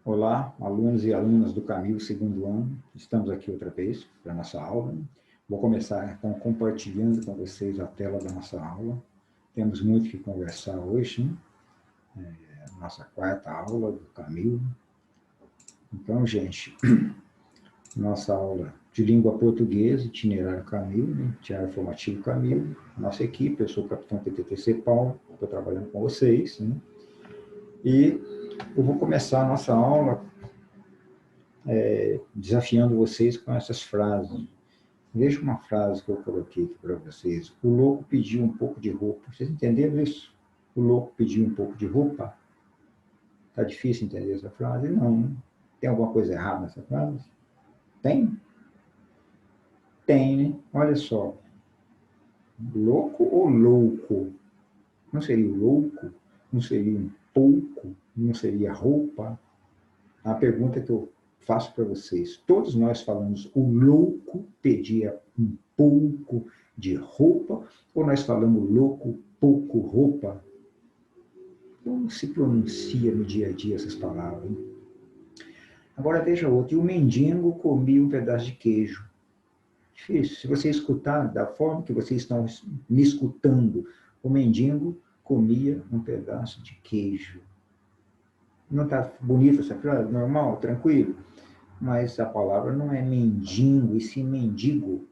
Olá, alunos e alunas do Camil, segundo ano. Estamos aqui outra vez para a nossa aula. Vou começar então compartilhando com vocês a tela da nossa aula. Temos muito que conversar hoje, né? Nossa quarta aula do Camil. Então, gente, nossa aula de língua portuguesa, itinerário Camil, né? Itinerário formativo Camil. Nossa equipe, eu sou o capitão PTTC Paulo, estou trabalhando com vocês, né? E eu vou começar a nossa aula desafiando vocês com essas frases. Veja uma frase que eu coloquei aqui para vocês. O louco pediu um pouco de roupa. Vocês entenderam isso? O louco pediu um pouco de roupa? Está difícil entender essa frase? Não. Tem alguma coisa errada nessa frase? Tem? Tem, né? Olha só. Louco ou louco? Não seria louco? Não seria um pouco? Não seria roupa? A pergunta que eu faço para vocês. Todos nós falamos o louco pedia um pouco de roupa, ou nós falamos louco, pouco roupa? Como se pronuncia no dia a dia essas palavras? Hein? Agora veja outro. E o mendigo comia um pedaço de queijo. Difícil. Se você escutar da forma que vocês estão me escutando, o mendigo comia um pedaço de queijo. Não está bonita essa frase? Normal? Tranquilo? Mas a palavra não é mendigo, e sim mendigo.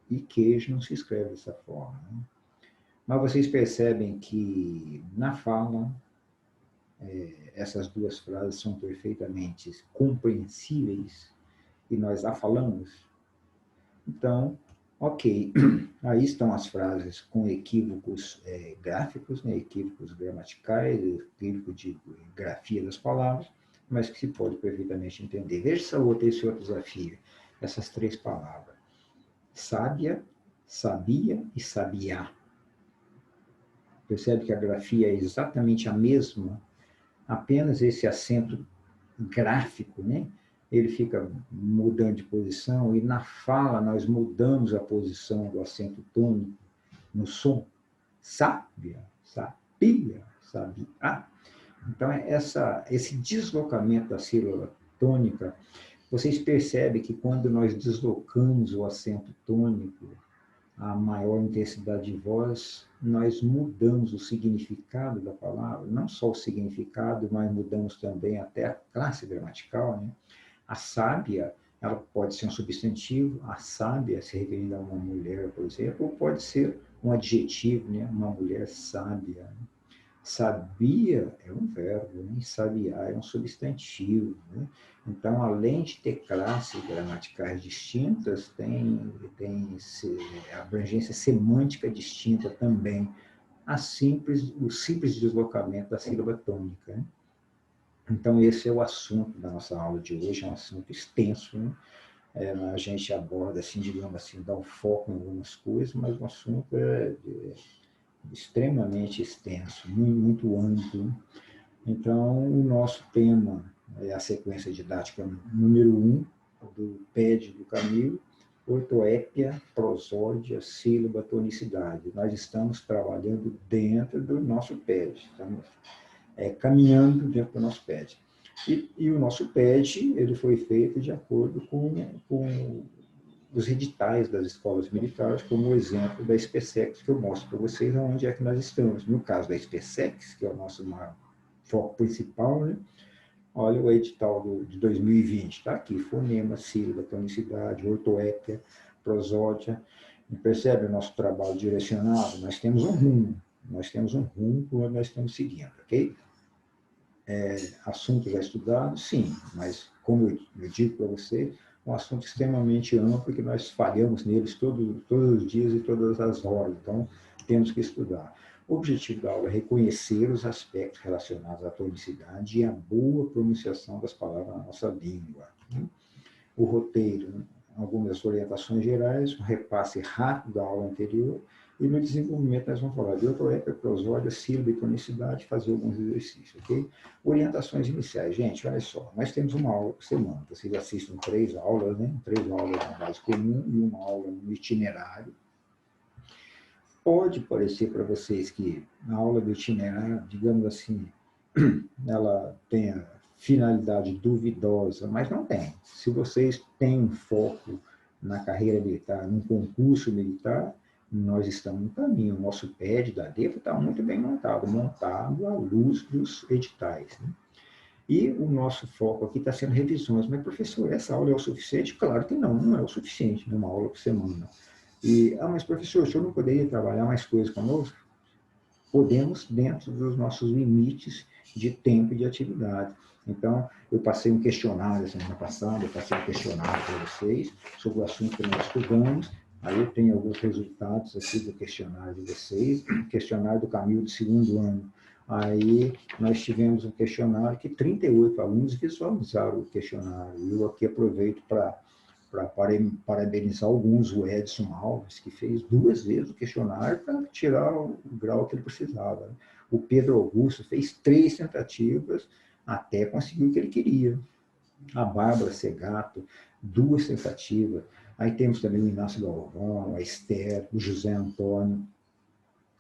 E queijo não se escreve dessa forma. Né? Mas vocês percebem que na fala, essas duas frases são perfeitamente compreensíveis e nós a falamos. Então, ok, aí estão as frases com equívocos gráficos, né? Equívocos gramaticais, equívoco de grafia das palavras, mas que se pode perfeitamente entender. Veja esse outro desafio, essas três palavras. Sábia, sabia e sabiá. Percebe que a grafia é exatamente a mesma, apenas esse acento gráfico, né? Ele fica mudando de posição, e na fala nós mudamos a posição do acento tônico no som. Sábia, sabia, sabia. Então, esse deslocamento da sílaba tônica, vocês percebem que quando nós deslocamos o acento tônico, a maior intensidade de voz, nós mudamos o significado da palavra, não só o significado, mas mudamos também até a classe gramatical, né? A sábia, ela pode ser um substantivo, a sábia se referindo a uma mulher, por exemplo, ou pode ser um adjetivo, né? Uma mulher sábia. Sabia é um verbo, né? Sabiá é um substantivo, né? Então, além de ter classes gramaticais distintas, tem abrangência semântica distinta também, o simples deslocamento da sílaba tônica. Né? Então, esse é o assunto da nossa aula de hoje, é um assunto extenso, né? A gente aborda, assim, digamos assim, dá um foco em algumas coisas, mas o assunto é extremamente extenso, muito amplo. Então, o nosso tema é a sequência didática número 1 do PED do Camil, ortoépia, prosódia, sílaba, tonicidade. Nós estamos trabalhando dentro do nosso PED, estamos caminhando dentro do nosso PED. E o nosso PED ele foi feito de acordo com os editais das escolas militares, como o exemplo da SpaceX, que eu mostro para vocês onde é que nós estamos. No caso da SpaceX, que é o nosso foco principal, né? Olha o edital de 2020, está aqui, fonema, sílaba, tonicidade, ortoépia, prosódia. Percebe o nosso trabalho direcionado? Nós temos um rumo por onde nós estamos seguindo, ok? Assunto já estudado? Sim, mas como eu digo para você, um assunto extremamente amplo, que nós falhamos neles todos os dias e todas as horas, então temos que estudar. O objetivo da aula é reconhecer os aspectos relacionados à tonicidade e à boa pronunciação das palavras na nossa língua. O roteiro, algumas orientações gerais, um repasse rápido da aula anterior, e no desenvolvimento nós vamos falar de ortoépia, prosódia, sílaba e tonicidade, fazer alguns exercícios, ok? Orientações iniciais. Gente, olha só, nós temos uma aula por semana, vocês assistem 3 aulas, né? 3 aulas na base comum e uma aula no itinerário. Pode parecer para vocês que a aula do itinerário, digamos assim, ela tenha finalidade duvidosa, mas não tem. Se vocês têm um foco na carreira militar, num concurso militar, nós estamos no caminho. O nosso PED da DEFA está muito bem montado à luz dos editais, né? E o nosso foco aqui está sendo revisões. Mas, professor, essa aula é o suficiente? Claro que não, não é o suficiente, né? Uma aula por semana. Mas, professor, o senhor não poderia trabalhar mais coisas conosco? Podemos, dentro dos nossos limites de tempo e de atividade. Então, eu passei um questionário semana passada, eu passei um questionário para vocês sobre o assunto que nós estudamos. Aí eu tenho alguns resultados aqui do questionário de vocês, questionário do Camilo do segundo ano. Aí nós tivemos um questionário que 38 alunos visualizaram o questionário. Eu aqui aproveito para parabenizar alguns, o Edson Alves, que fez 2 vezes o questionário para tirar o grau que ele precisava. O Pedro Augusto fez 3 tentativas até conseguir o que ele queria. A Bárbara Segato, 2 tentativas. Aí temos também o Inácio Galvão, a Esther, o José Antônio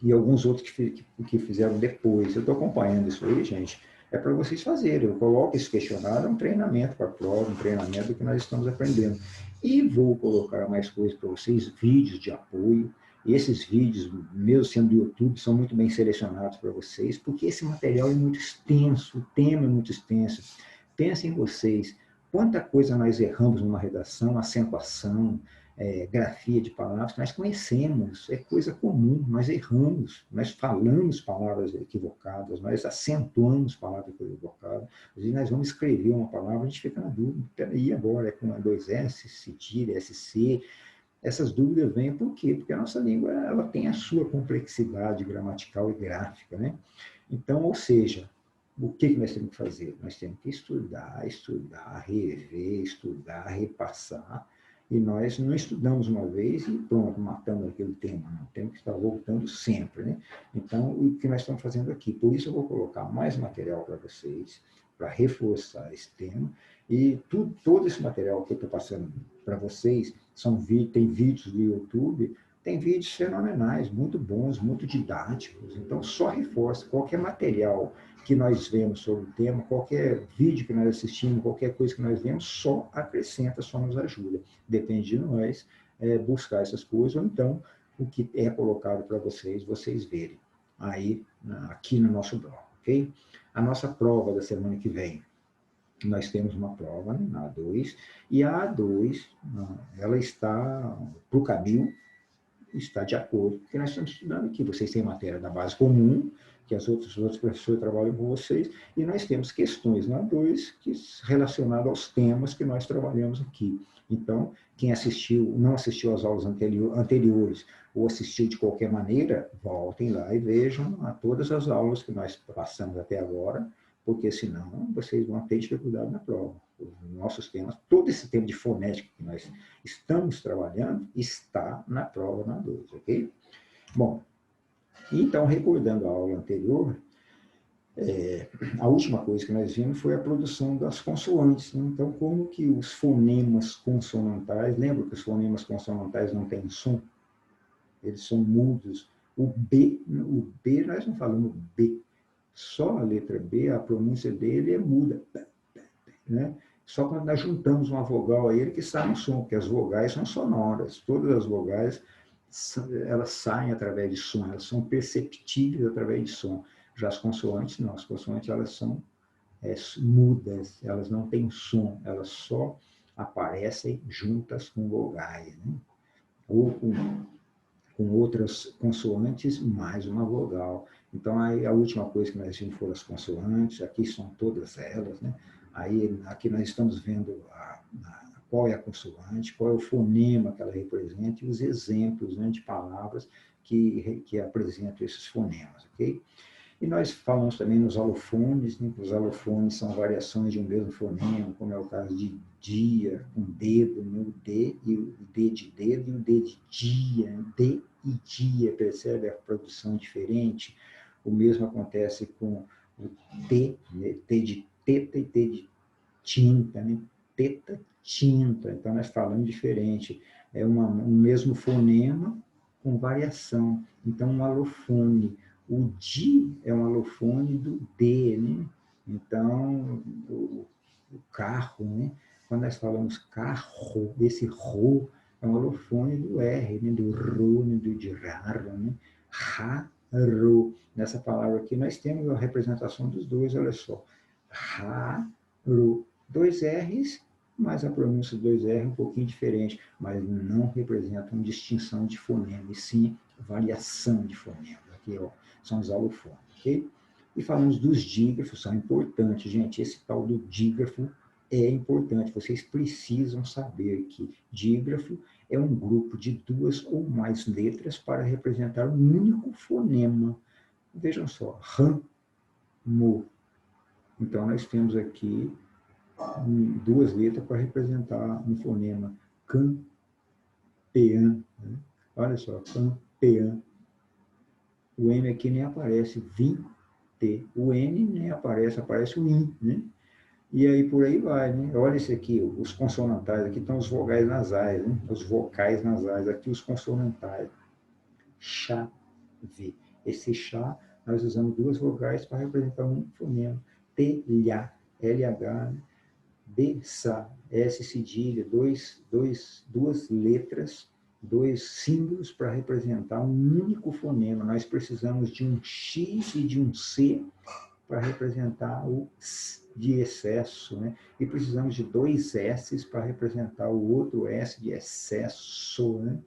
e alguns outros que fizeram depois. Eu estou acompanhando isso aí, gente. É para vocês fazerem. Eu coloco esse questionário, é um treinamento para a prova, um treinamento do que nós estamos aprendendo. E vou colocar mais coisas para vocês, vídeos de apoio. E esses vídeos, mesmo sendo do YouTube, são muito bem selecionados para vocês, porque esse material é muito extenso, o tema é muito extenso. Pensem em vocês, quanta coisa nós erramos numa redação, acentuação, grafia de palavras, nós conhecemos, é coisa comum, nós erramos, nós falamos palavras equivocadas, nós acentuamos palavras equivocadas, às vezes nós vamos escrever uma palavra, a gente fica na dúvida, peraí, agora é com 2S, cedilha, SC, essas dúvidas vêm por quê? Porque a nossa língua ela tem a sua complexidade gramatical e gráfica, né? Então, ou seja, o que nós temos que fazer? Nós temos que estudar, rever, estudar, repassar, e nós não estudamos uma vez e pronto, matamos aquele tema, não. Temos que estar voltando sempre, né? Então, o que nós estamos fazendo aqui? Por isso eu vou colocar mais material para vocês, para reforçar esse tema, e todo esse material que eu estou passando para vocês, tem vídeos do YouTube, tem vídeos fenomenais, muito bons, muito didáticos, então só reforça qualquer material que nós vemos sobre o tema, qualquer vídeo que nós assistimos, qualquer coisa que nós vemos, só acrescenta, só nos ajuda. Depende de nós buscar essas coisas, ou então o que é colocado para vocês, vocês verem aí, aqui no nosso blog, ok? A nossa prova da semana que vem, nós temos uma prova, né, na A2, e a A2, ela está para o caminho, está de acordo com o que nós estamos estudando aqui. Vocês têm matéria da base comum, que os outros professores trabalham com vocês, e nós temos questões na A2 relacionadas aos temas que nós trabalhamos aqui. Então, quem não assistiu às aulas anteriores, ou assistiu de qualquer maneira, voltem lá e vejam todas as aulas que nós passamos até agora, porque senão vocês vão ter dificuldade na prova. Os nossos temas, todo esse tema de fonética que nós estamos trabalhando, está na prova na 2, ok? Bom, então, recordando a aula anterior, a última coisa que nós vimos foi a produção das consoantes, né? Então, como que os fonemas consonantais, lembra que os fonemas consonantais não têm som? Eles são mudos. O B nós não falamos B, só a letra B, a pronúncia dele é muda, né? Só quando nós juntamos uma vogal a ele que sai um som, porque as vogais são sonoras, todas as vogais elas saem através de som, elas são perceptíveis através de som. Já as consoantes não, as consoantes elas são mudas, elas não têm som, elas só aparecem juntas com vogais, né? Ou com outras consoantes mais uma vogal. Então, aí a última coisa que nós vimos foram as consoantes, aqui são todas elas, né? Aí, aqui nós estamos vendo qual é a consoante, qual é o fonema que ela representa e os exemplos, né, de palavras que apresentam esses fonemas, ok? E nós falamos também nos alofones, né? Os alofones são variações de um mesmo fonema, como é o caso de dia, um dedo, né? O D e o D de dedo e o D de dia, D e dia, percebe a produção diferente? O mesmo acontece com o T, né? T de teta e T de tinta, né? Teta, tinta, então nós falamos diferente. É um mesmo fonema com variação. Então, um alofone. O di é um alofone do D, né? Então, o carro, né? Quando nós falamos carro, esse ro é um holofone do R, né? Do ro, né? Do de raro, né? Raro. Nessa palavra aqui, nós temos a representação dos dois, olha só. Raro. Dois R's, mas a pronúncia dos dois R é um pouquinho diferente, mas não representam distinção de fonema, e sim variação de fonema. Aqui, ó, são os alofones, ok? E falamos dos dígrafos, são importantes, gente. Esse tal do dígrafo é importante. Vocês precisam saber que dígrafo é um grupo de duas ou mais letras para representar um único fonema. Vejam só, ram, mo. Então, nós temos aqui duas letras para representar um fonema. Campeã. Né? Olha só, campeã. O M aqui nem aparece, vim. T. O N nem aparece, aparece o IN, né? E aí por aí vai, né? Olha esse aqui, os consonantais, aqui estão os vogais nasais, né? Os vocais nasais, aqui os consonantais. Chá, V. Esse chá, nós usamos duas vogais para representar um fonema. Telha, LH, Bessa, S cedilha, duas letras, dois símbolos para representar um único fonema. Nós precisamos de um X e de um C para representar o S de excesso, né? E precisamos de dois S para representar o outro S de excesso, né?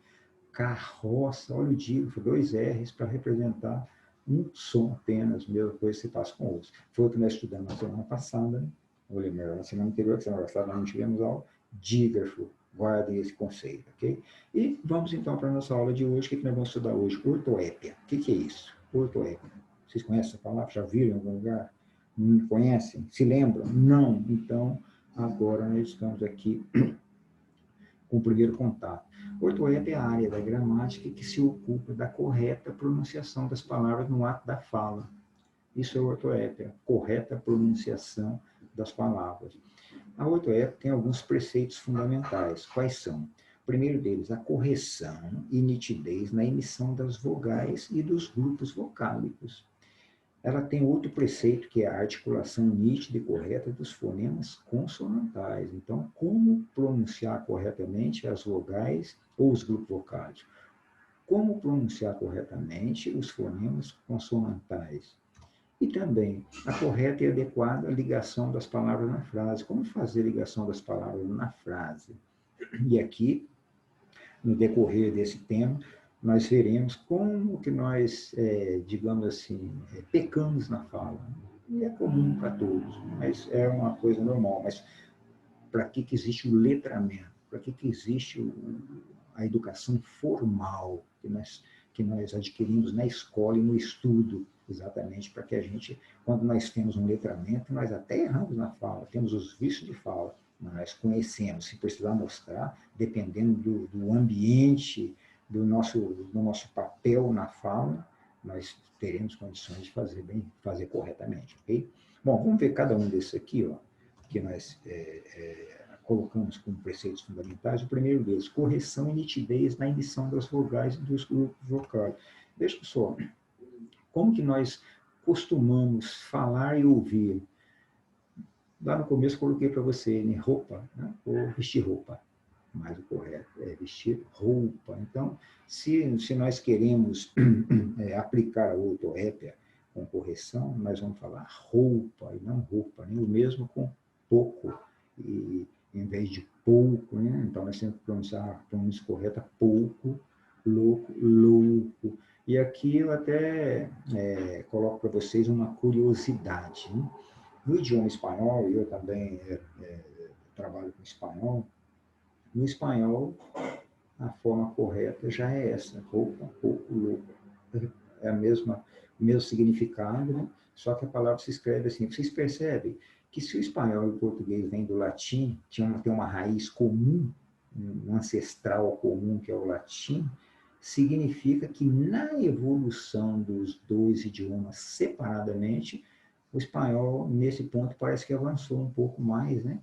Carroça, olha o dígrafo, dois R's para representar um som apenas, mesma coisa se passa com outros. Foi o que nós estudamos na semana passada, né? Olha, melhor, na semana anterior, que semana passada nós não tivemos aula, dígrafo, guardem esse conceito, ok? E vamos então para a nossa aula de hoje, o que nós vamos estudar hoje? Ortoépia. O que é isso? Ortoépia. Vocês conhecem essa palavra? Já viram em algum lugar? Não conhecem? Se lembram? Não. Então, agora nós estamos aqui com o primeiro contato. Ortoépia é a área da gramática que se ocupa da correta pronunciação das palavras no ato da fala. Isso é ortoépia, correta pronunciação das palavras. A ortoépia tem alguns preceitos fundamentais. Quais são? O primeiro deles, a correção e nitidez na emissão das vogais e dos grupos vocálicos. Ela tem outro preceito, que é a articulação nítida e correta dos fonemas consonantais. Então, como pronunciar corretamente as vogais ou os grupos vocálicos? Como pronunciar corretamente os fonemas consonantais? E também a correta e adequada ligação das palavras na frase. Como fazer a ligação das palavras na frase? E aqui, no decorrer desse tema, nós veremos como que nós, digamos assim, pecamos na fala. E é comum para todos, mas é uma coisa normal. Mas para que existe o letramento? Para que existe a educação formal que nós adquirimos na escola e no estudo? Exatamente para que a gente, quando nós temos um letramento, nós até erramos na fala, temos os vícios de fala, nós conhecemos, se precisar mostrar, dependendo do ambiente, do nosso papel na fala, nós teremos condições de fazer bem, fazer corretamente, ok? Bom, vamos ver cada um desses aqui, ó, que nós colocamos como preceitos fundamentais. O primeiro deles, correção e nitidez na emissão das vogais e dos grupos vocais. Veja só, como que nós costumamos falar e ouvir? Lá no começo coloquei para você, né, roupa, né? Ou vestir roupa. Mas o correto é vestir roupa. Então, se nós queremos aplicar a ortoépia com correção, nós vamos falar roupa e não roupa, né? O mesmo com pouco, e em vez de pouco, né? Então nós temos que pronunciar a pronúncia correta, pouco, louco, louco. E aqui eu até coloco para vocês uma curiosidade, né? No idioma espanhol, eu também trabalho com espanhol, no espanhol, a forma correta já é essa, roupa, pouco, louco. É o mesmo significado, né? Só que a palavra se escreve assim. Vocês percebem que se o espanhol e o português vêm do latim, tem uma raiz comum, um ancestral comum, que é o latim, significa que na evolução dos dois idiomas separadamente, o espanhol, nesse ponto, parece que avançou um pouco mais, né?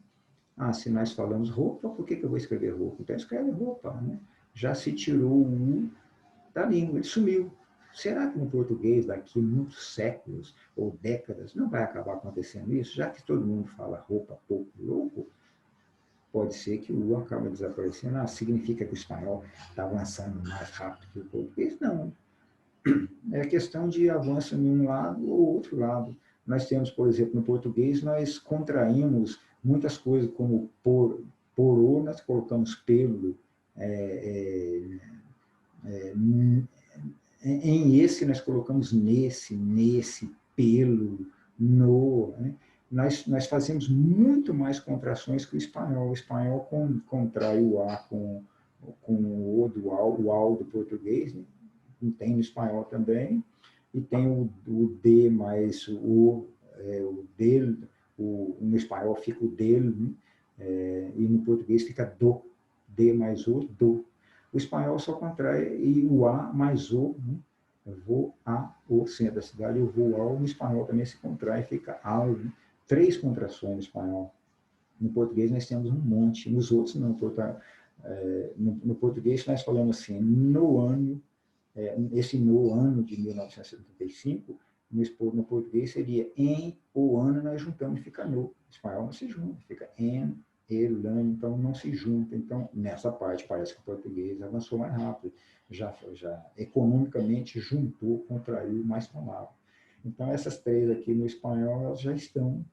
Ah, se nós falamos roupa, por que eu vou escrever roupa? Então escreve roupa, né? Já se tirou o U da língua, ele sumiu. Será que no português, daqui a muitos séculos ou décadas, não vai acabar acontecendo isso? Já que todo mundo fala roupa, pouco, louco, pode ser que o U acabe desaparecendo. Ah, significa que o espanhol está avançando mais rápido que o português? Não. É questão de avanço em um lado ou outro lado. Nós temos, por exemplo, no português, nós contraímos muitas coisas, como por o, nós colocamos pelo, em esse nós colocamos nesse, pelo, no. Né? Nós fazemos muito mais contrações que o espanhol. O espanhol contrai o A com o O do o AU do português, né? Tem no espanhol também, e tem o D mais o del, no espanhol fica o del, né? E no português fica do, D mais o, do. O espanhol só contrai e o A mais o, né? Eu vou a, o centro da cidade, eu vou ao, no espanhol também se contrai, fica ao, né? 3 contrações no espanhol. No português nós temos um monte, nos outros não. No português nós falamos assim, no ano, esse no ano de 1975, no português seria em o ano, nós juntamos e fica no. O espanhol não se junta, fica em, el ano, então não se junta. Então, nessa parte, parece que o português avançou mais rápido, já economicamente juntou, contraiu mais palavras. Então, essas 3 aqui no espanhol, elas já estão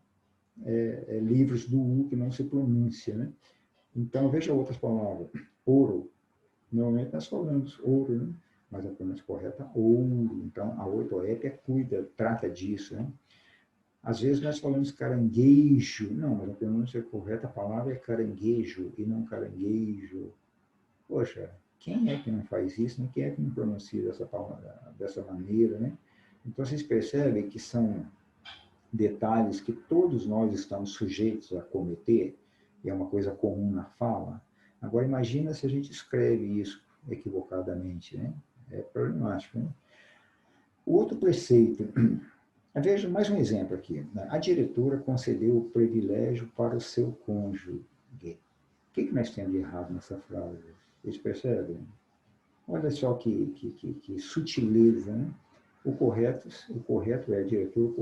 livres do U, que não se pronuncia, né? Então, veja outras palavras. Ouro. Normalmente nós falamos ouro, né? Mas a pronúncia correta é ouro. Então, a ortoépia cuida, trata disso, né? Às vezes nós falamos caranguejo. Não, mas a pronúncia correta, a palavra é caranguejo e não caranguejo. Poxa, quem é que não faz isso? Né? Quem é que não pronuncia dessa palavra, dessa maneira, né? Então, vocês percebem que são detalhes que todos nós estamos sujeitos a cometer, e é uma coisa comum na fala. Agora, imagina se a gente escreve isso equivocadamente, né? É problemático, né? O outro preceito, veja mais um exemplo aqui. A diretora concedeu o privilégio para o seu cônjuge. O que nós temos de errado nessa frase? Vocês percebem? Olha só que sutileza, né? O correto é a diretora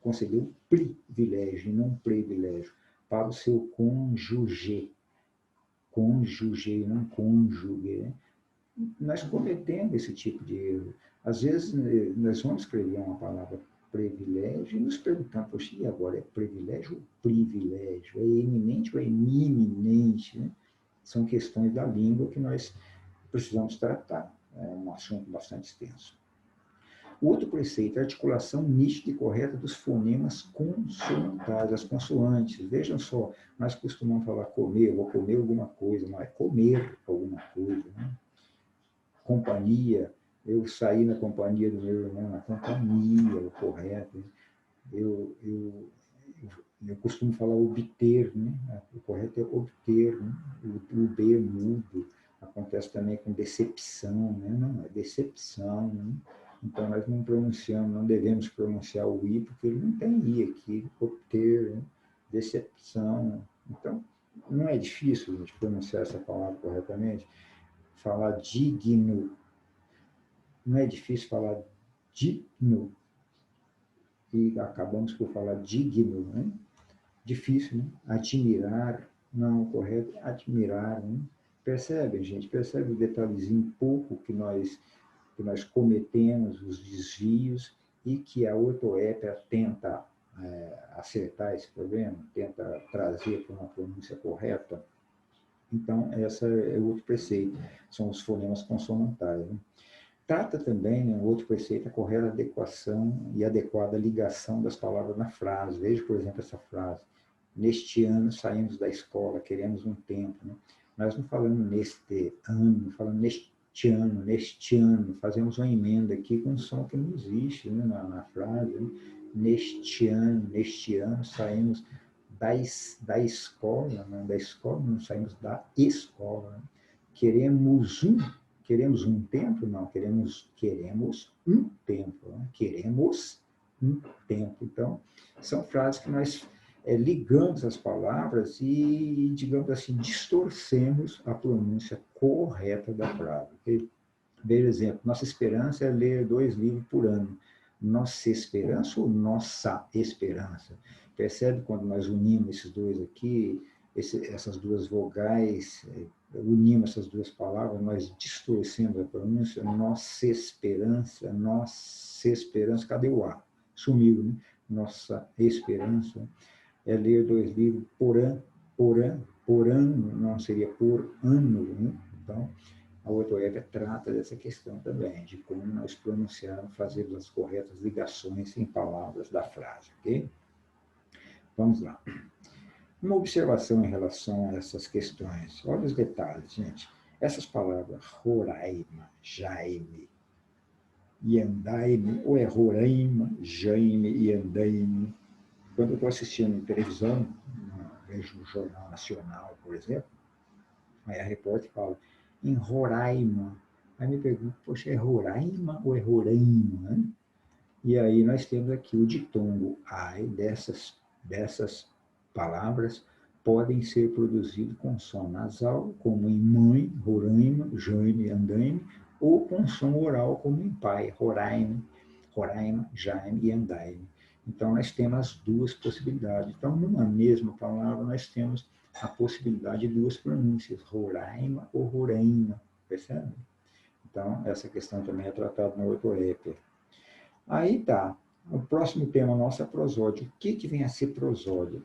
concedeu privilégio, não privilégio, para o seu cônjuge. Cônjuge, não cônjuge. Né? Nós cometemos esse tipo de erro. Às vezes, nós vamos escrever uma palavra privilégio e nos perguntamos, poxa, e agora é privilégio ou privilégio? É eminente ou é iminente? Né? São questões da língua que nós precisamos tratar. É um assunto bastante extenso. O outro preceito é a articulação nítida e correta dos fonemas consonantais, as consoantes. Vejam só, nós costumamos falar comer, eu vou comer alguma coisa, não é comer alguma coisa. Né? Companhia, eu saí na companhia do meu irmão, na companhia, o correto. Eu costumo falar obter, né? O correto é obter, né? O B mudo. Acontece também com decepção, né? Não, é decepção, né? Então, nós não pronunciamos, não devemos pronunciar o I, porque ele não tem I aqui, obter, né? Decepção. Então, não é difícil a gente pronunciar essa palavra corretamente. Falar digno, não é difícil falar digno, e acabamos por falar digno, né? Difícil, né? Admirar, não, o correto é admirar, né? Percebem, gente? Percebe o detalhezinho pouco que nós cometemos, os desvios, e que a ortoépia tenta acertar esse problema, tenta trazer para uma pronúncia correta. Então, esse é outro preceito, são os fonemas consonantais. Né? Trata também, né, outro preceito, a correta adequação e adequada ligação das palavras na frase. Veja, por exemplo, essa frase. Neste ano saímos da escola, queremos um tempo. Né? Nós não falamos neste ano, falamos neste ano. Fazemos uma emenda aqui com um som que não existe, né, na frase. Né? Neste ano saímos da escola, não, da escola, não saímos da escola. Né? Queremos um tempo? Não, queremos um tempo. Né? Queremos um tempo. Então, são frases que nós ligamos as palavras e, digamos assim, distorcemos a pronúncia correta da frase. Okay? Veja exemplo, nossa esperança é ler 2 livros por ano. Nossa esperança ou nossa esperança? Percebe quando nós unimos esses dois aqui, essas duas vogais, unimos essas duas palavras, nós distorcemos a pronúncia, nossa esperança, cadê o A? Sumiu, né? Nossa esperança é ler 2 livros por ano, não seria por ano, né? Então, a ortografia trata dessa questão também, de como nós pronunciarmos, fazer as corretas ligações em palavras da frase, ok? Vamos lá. Uma observação em relação a essas questões. Olha os detalhes, gente. Essas palavras, Roraima, Jaime e Andaime, ou é Roraima, Jaime e Andaime. Quando eu estou assistindo televisão, vejo o Jornal Nacional, por exemplo, aí a repórter fala, em Roraima. Aí me pergunto, poxa, é Roraima ou é Roraima? Né? E aí nós temos aqui o ditongo ai dessas palavras podem ser produzidos com som nasal, como em mãe, Roraima, Jaime, Andaime, ou com som oral, como em pai, Roraima, Jaime e Andaime. Então, nós temos as duas possibilidades. Então, numa mesma palavra, nós temos a possibilidade de duas pronúncias, Roraima ou Roraima, percebe? Então, essa questão também é tratada no ortorépia. Aí tá. O próximo tema nosso é prosódia. O que vem a ser prosódia?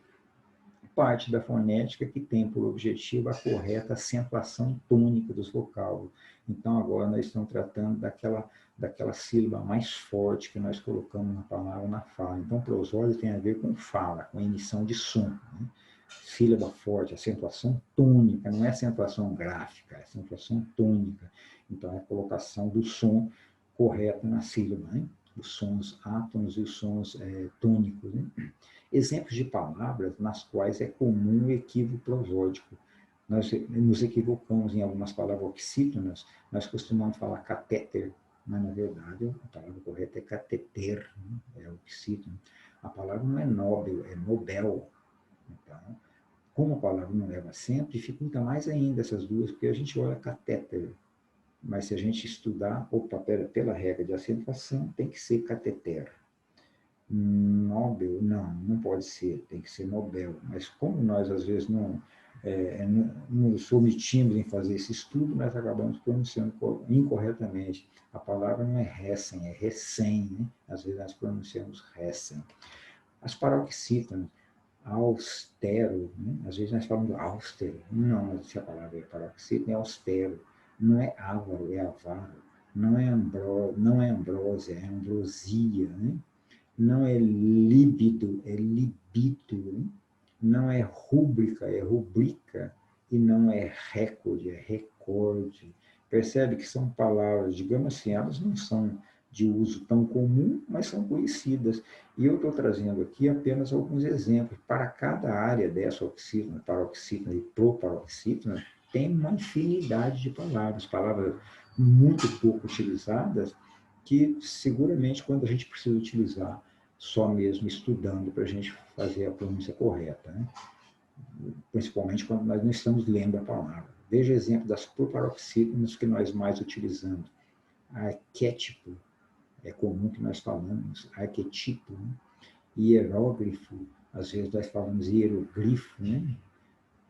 Parte da fonética que tem por objetivo a correta acentuação tônica dos vocábulos. Então, agora nós estamos tratando daquela sílaba mais forte que nós colocamos na palavra, na fala. Então, prosódia tem a ver com fala, com emissão de som. Né? Sílaba forte, acentuação tônica, não é acentuação gráfica, é acentuação tônica. Então, é a colocação do som correto na sílaba, né? Os sons átonos e os sons tônicos. Né? Exemplos de palavras nas quais é comum o equívoco prosódico. Nós nos equivocamos em algumas palavras oxítonas, nós costumamos falar catéter, mas na verdade a palavra correta é cateter, né? É oxítono. A palavra não é Nobel, é Nobel. Então, como a palavra não leva acento, dificulta mais ainda essas duas, porque a gente olha catéter, mas se a gente estudar, opa, pela regra de acentuação, tem que ser cateter. Nobel, não pode ser, tem que ser Nobel. Mas como nós, às vezes, não nos omitimos em fazer esse estudo, nós acabamos pronunciando incorretamente. A palavra não é Hessen, é Hessen, né? Às vezes nós pronunciamos Hessen. As paroxítonas, austero, né? Às vezes nós falamos austero. Não, se a palavra é paroxítona, é austero. Não é ávaro, é avaro. Não é ambrósia, é ambrosia, né? Não é líbido, é libido, né? Não é rúbrica, é rubrica, e não é recorde, é recorde. Percebe que são palavras, digamos assim, elas não são de uso tão comum, mas são conhecidas. E eu estou trazendo aqui apenas alguns exemplos. Para cada área dessa oxítona, paroxítona e proparoxítona, tem uma infinidade de palavras muito pouco utilizadas, que seguramente quando a gente precisa utilizar, só mesmo estudando para a gente fazer a pronúncia correta, né? Principalmente quando nós não estamos lendo a palavra. Veja o exemplo das proparoxítonas que nós mais utilizamos. Arquétipo, é comum que nós falamos, arquetipo, né? Hierógrafo, às vezes nós falamos hierogrifo, né?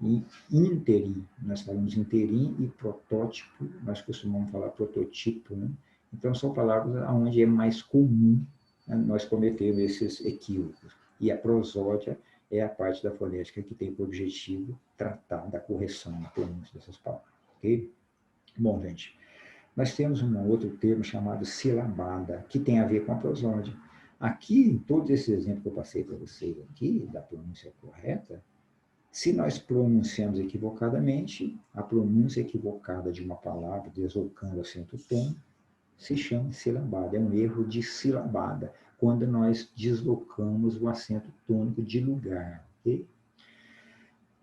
E ínterim, nós falamos interim, e protótipo, nós costumamos falar prototipo, né? Então, são palavras onde é mais comum, né, nós cometermos esses equívocos. E a prosódia é a parte da fonética que tem por objetivo tratar da correção na pronúncia dessas palavras, ok? Bom, gente, nós temos um outro termo chamado silabada, que tem a ver com a prosódia. Aqui, em todos esses exemplos que eu passei para vocês aqui, da pronúncia correta, se nós pronunciamos equivocadamente, a pronúncia equivocada de uma palavra, deslocando o acento tônico, se chama silabada. É um erro de silabada, quando nós deslocamos o acento tônico de lugar. Okay?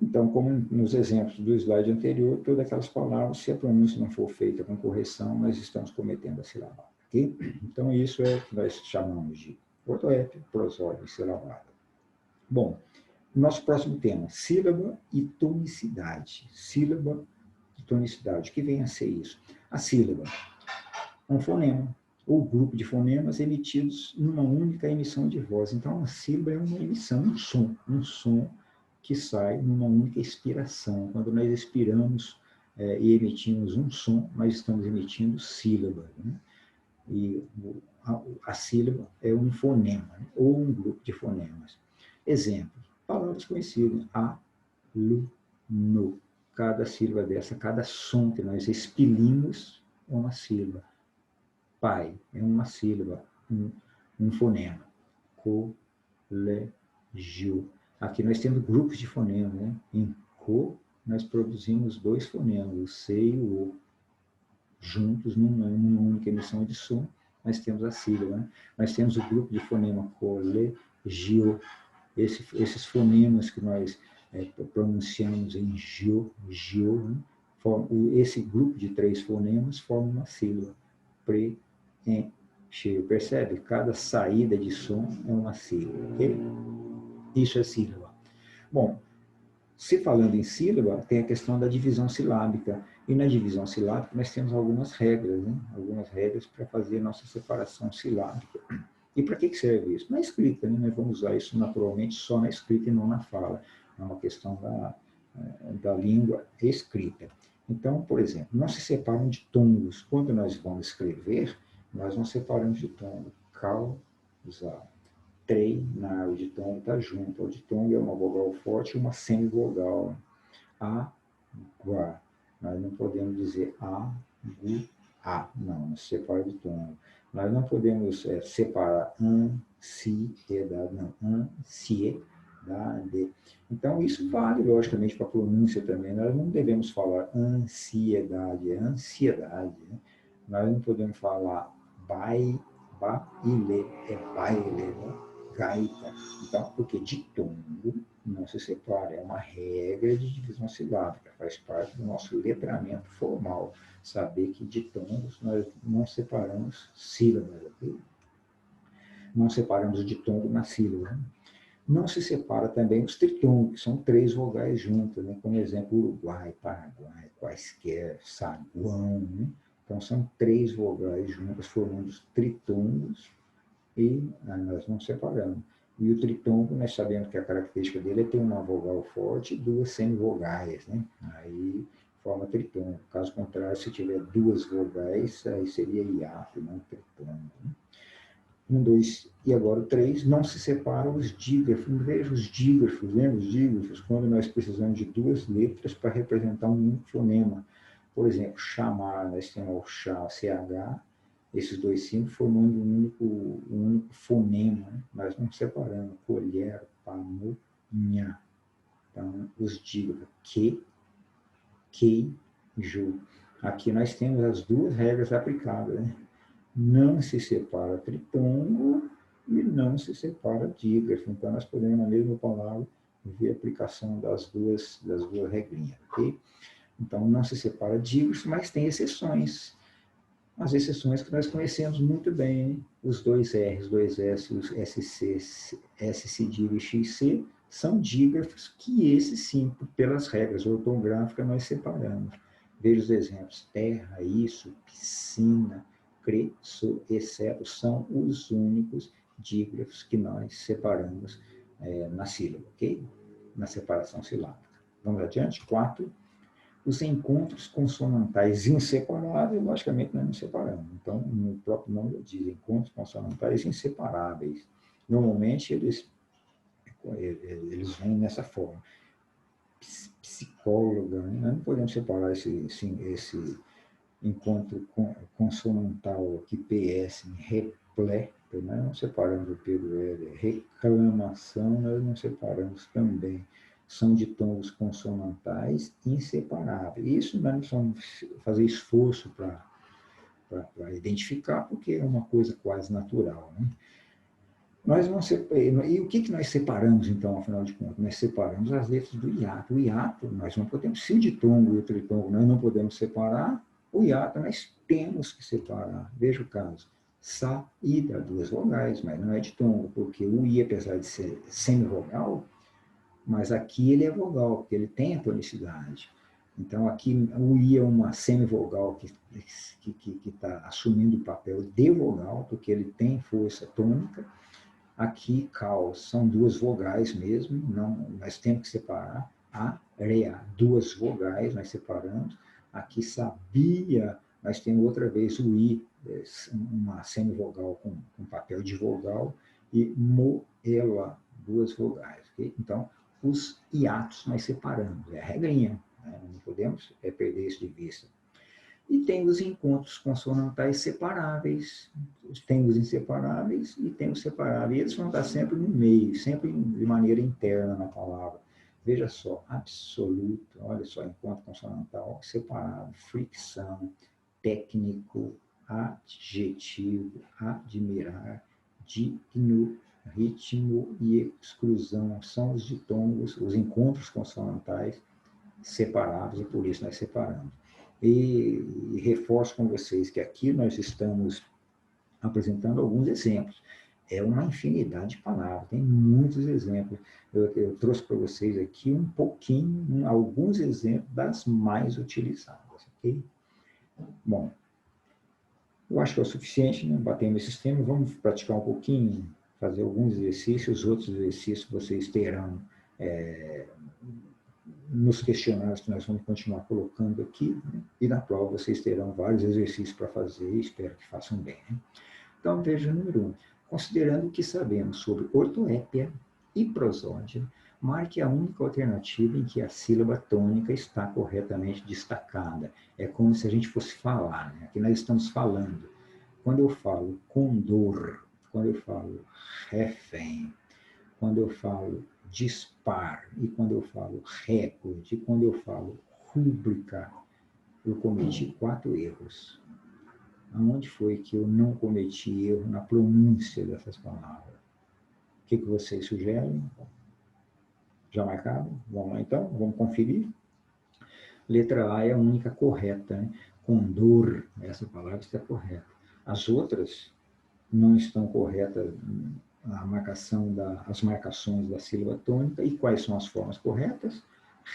Então, como nos exemplos do slide anterior, todas aquelas palavras, se a pronúncia não for feita com correção, nós estamos cometendo a silabada. Okay? Então, isso é o que nós chamamos de ortoépia, prosódia e silabada. Bom, nosso próximo tema, sílaba e tonicidade. Sílaba e tonicidade. O que vem a ser isso? A sílaba. um fonema, ou grupo de fonemas emitidos numa única emissão de voz. Então, a sílaba é uma emissão, um som que sai numa única expiração. Quando nós expiramos e emitimos um som, nós estamos emitindo sílaba, né? E a sílaba é um fonema, né? Ou um grupo de fonemas. Exemplo, palavras conhecidas, a, lu, no. Cada sílaba dessa, cada som que nós expelimos é uma sílaba. Pai é uma sílaba, um fonema. Colégio. Aqui nós temos grupos de fonemas, né? Em co, nós produzimos 2 fonemas, o C e o O. Juntos, numa única emissão de som, nós temos a sílaba, né? Nós temos o grupo de fonema colégio. Esses fonemas que nós pronunciamos em gio, né? Esse grupo de 3 fonemas forma uma sílaba. Preencher. Percebe? Cada saída de som é uma sílaba. Okay? Isso é sílaba. Bom, se falando em sílaba, tem a questão da divisão silábica. E na divisão silábica nós temos algumas regras, né? Algumas regras para fazer a nossa separação silábica. E para que serve isso? Na escrita, né? Nós vamos usar isso naturalmente só na escrita e não na fala. É uma questão da língua escrita. Então, por exemplo, não se separam de tongos. Quando nós vamos escrever, nós não separamos de tongo. Causa. Treinar, o ditongo está junto. O ditongo é uma vogal forte e uma semivogal. Água. Nós não podemos dizer a, gu, a. Não se separa de tongo. Nós não podemos separar ansiedade, não. Ansiedade. Então, isso vale, logicamente, para a pronúncia também. Nós não devemos falar ansiedade, é ansiedade. Né? Nós não podemos falar baile, é baile, né? Gaita. Então, porque ditongo não se separa, é uma regra de divisão silábica, faz parte do nosso letramento formal, saber que ditongos nós não separamos sílabas, ok? Não separamos o ditongo na sílaba. Não se separa também os tritongos, que são 3 vogais juntas, né? Como exemplo, Uruguai, Paraguai, quaisquer, saguão, né? Então, são 3 vogais juntas, formando os tritongos, e nós não separamos. E o tritongo, nós sabemos que a característica dele é ter uma vogal forte e 2 semivogais, né? Aí forma tritongo. Caso contrário, se tiver 2 vogais, aí seria hiato, não tritongo. Né? 1, 2, e agora o 3, não se separam os dígrafos. Veja os dígrafos, lembra os dígrafos? Quando nós precisamos de 2 letras para representar um único fonema. Por exemplo, chamar, nós temos o chá, CH, esses 2 símbolos formando um único fonema, né? Nós não separamos. Colher, pamonha. Então, os dígrafos, queijo. Aqui nós temos as 2 regras aplicadas, né? Não se separa tritongo e não se separa dígrafo. Então, nós podemos, na mesma palavra, ver a aplicação das duas regrinhas, ok? Então, não se separa dígrafo, mas tem exceções. As exceções que nós conhecemos muito bem, os 2 R's, 2 S, os SC, S cedilha e XC, são dígrafos que esses sim, pelas regras ortográficas, nós separamos. Veja os exemplos, terra, isso, piscina, cresço, exceto, são os únicos dígrafos que nós separamos na sílaba, ok? Na separação silábica. Vamos adiante? 4. Os encontros consonantais inseparáveis, logicamente, nós não separamos. Então, no próprio nome diz, encontros consonantais inseparáveis. Normalmente, eles vêm nessa forma. Psicóloga, né? Nós não podemos separar esse encontro consonantal aqui, PS, repleto, nós não separamos o P do L. Reclamação, nós não separamos também. São ditongos consonantais inseparáveis. Isso nós não precisamos fazer esforço para identificar, porque é uma coisa quase natural, né? Nós não E o que nós separamos, então, afinal de contas? Nós separamos as letras do hiato. O hiato, nós não podemos, se o ditongo e o tritongo nós não podemos separar, o hiato nós temos que separar. Veja o caso. Saída, 2 vogais, mas não é ditongo, porque o I, apesar de ser semivogal, mas aqui ele é vogal, porque ele tem a tonicidade. Então, aqui o I é uma semivogal que está assumindo o papel de vogal, porque ele tem força tônica. Aqui, cal, são duas vogais mesmo, não, nós temos que separar. A, rea, duas vogais, nós separamos. Aqui, sabia, nós temos outra vez o I, uma semivogal com papel de vogal, e moela, duas vogais. Okay? Então, os hiatos nós separamos, é a regrinha, né? Não podemos perder isso de vista. E tem os encontros consonantais separáveis, tem os inseparáveis e tem os separáveis. Eles vão estar sempre no meio, sempre de maneira interna na palavra. Veja só, absoluto, olha só, encontro consonantal separado, fricção, técnico, adjetivo, admirar, digno, ritmo e exclusão. São os ditongos, os encontros consonantais separados, e por isso nós separamos. E reforço com vocês que aqui nós estamos apresentando alguns exemplos. É uma infinidade de palavras, tem muitos exemplos. Eu trouxe para vocês aqui um pouquinho, alguns exemplos das mais utilizadas, ok? Bom, eu acho que é o suficiente, né? Batemos esses temas, vamos praticar um pouquinho, fazer alguns exercícios, outros exercícios vocês terão nos questionários que nós vamos continuar colocando aqui, né? E na prova vocês terão vários exercícios para fazer, espero que façam bem, né? Então, veja o número 1. Considerando o que sabemos sobre ortoépia e prosódia, marque a única alternativa em que a sílaba tônica está corretamente destacada. É como se a gente fosse falar, né? Aqui nós estamos falando. Quando eu falo condor, quando eu falo refém, quando eu falo dispar, e quando eu falo recorde, quando eu falo rúbrica, eu cometi 4 erros. Aonde foi que eu não cometi erro na pronúncia dessas palavras? O que vocês sugerem? Já marcaram? Vamos lá então, vamos conferir. Letra A é a única correta, né? Condor, essa palavra está correta. As outras não estão corretas, as marcações da sílaba tônica. E quais são as formas corretas?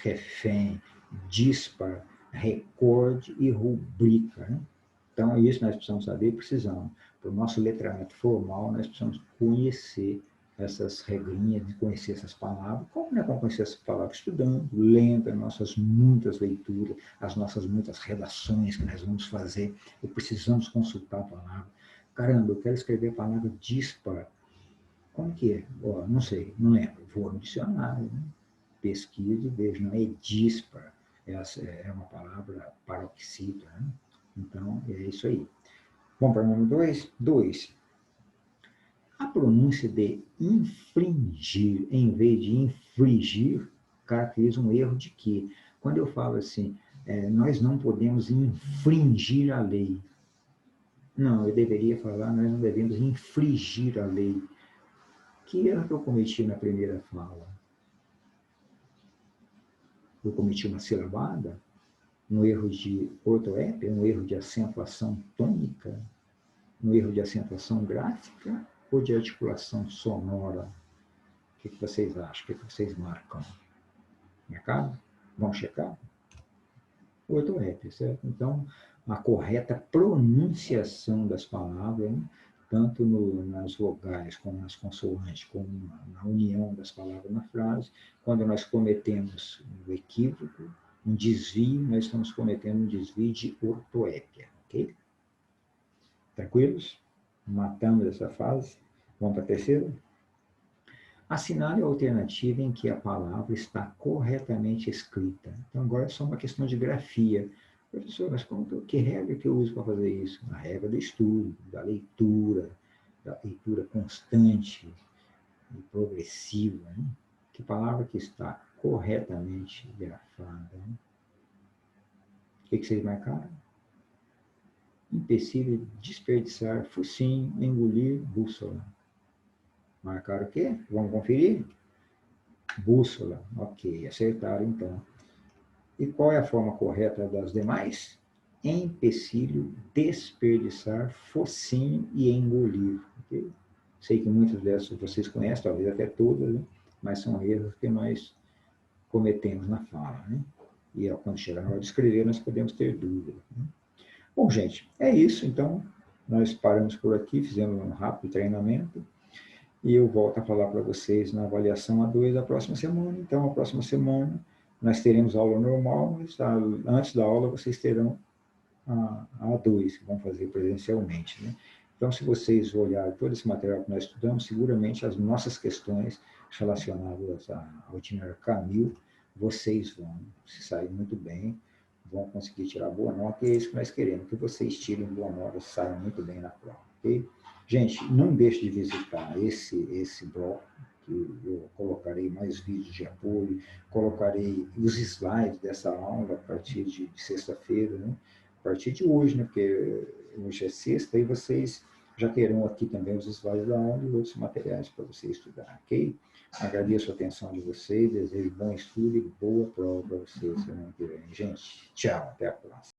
Refém, dispar, recorde e rubrica, né? Então, isso nós precisamos saber, precisamos. Para o nosso letramento formal, nós precisamos conhecer essas regrinhas, de conhecer essas palavras. Como é que vamos conhecer essas palavras? Estudando, lendo as nossas muitas leituras, as nossas muitas redações que nós vamos fazer, e precisamos consultar a palavra. Caramba, eu quero escrever a palavra dispar. Como que é? Oh, não sei, não lembro. Vou no dicionário, né? Pesquiso e vejo, não é dispar. É uma palavra paroxítona, né? Então, é isso aí. Vamos para o número 2? 2. A pronúncia de infringir, em vez de infringir, caracteriza um erro de que, quando eu falo assim, nós não podemos infringir a lei. Não, eu deveria falar, nós não devemos infringir a lei. Que erro que eu cometi na primeira fala? Eu cometi uma silabada? Um erro de ortoépia? Um erro de acentuação tônica? Um erro de acentuação gráfica ou de articulação sonora? O que vocês acham? O que vocês marcam? Marcado? Vamos checar? Ortoépia, certo? Então, a correta pronunciação das palavras, né? Tanto nas vogais como nas consoantes, como na união das palavras na frase. Quando nós cometemos um equívoco, um desvio, nós estamos cometendo um desvio de ortoépia, ok? Tranquilos? Matamos essa fase. Vamos para a terceira? Assinale a alternativa em que a palavra está corretamente escrita. Então, agora é só uma questão de grafia. Professor, mas que regra que eu uso para fazer isso? A regra do estudo, da leitura constante e progressiva. Né? Que palavra que está corretamente grafada? Né? O que vocês marcaram? Empecilho, desperdiçar, focinho, engolir, bússola. Marcaram o quê? Vamos conferir? Bússola. Ok, acertaram então. E qual é a forma correta das demais? Empecilho, desperdiçar, focinho e engolir. Okay? Sei que muitas dessas vocês conhecem, talvez até todas, né? Mas são erros que nós cometemos na fala. Né? E quando chegar na hora de escrever, nós podemos ter dúvida. Né? Bom, gente, é isso. Então, nós paramos por aqui, fizemos um rápido treinamento. E eu volto a falar para vocês na avaliação A2 da próxima semana. Então, a próxima semana, nós teremos aula normal, mas antes da aula vocês terão a A2, que vão fazer presencialmente. Né? Então, se vocês olharem todo esse material que nós estudamos, seguramente as nossas questões relacionadas ao itinerário Camil, vocês vão se sair muito bem, vão conseguir tirar boa nota, e é isso que nós queremos, que vocês tirem boa nota e saiam muito bem na prova, ok? Gente, não deixe de visitar esse bloco, que eu colocarei mais vídeos de apoio, colocarei os slides dessa aula a partir de sexta-feira, né? A partir de hoje, né? Porque hoje é sexta, e vocês já terão aqui também os slides da aula e outros materiais para você estudar, ok? Agradeço a atenção de vocês, desejo bom estudo e boa prova para vocês semana que vem. Gente, tchau, até a próxima.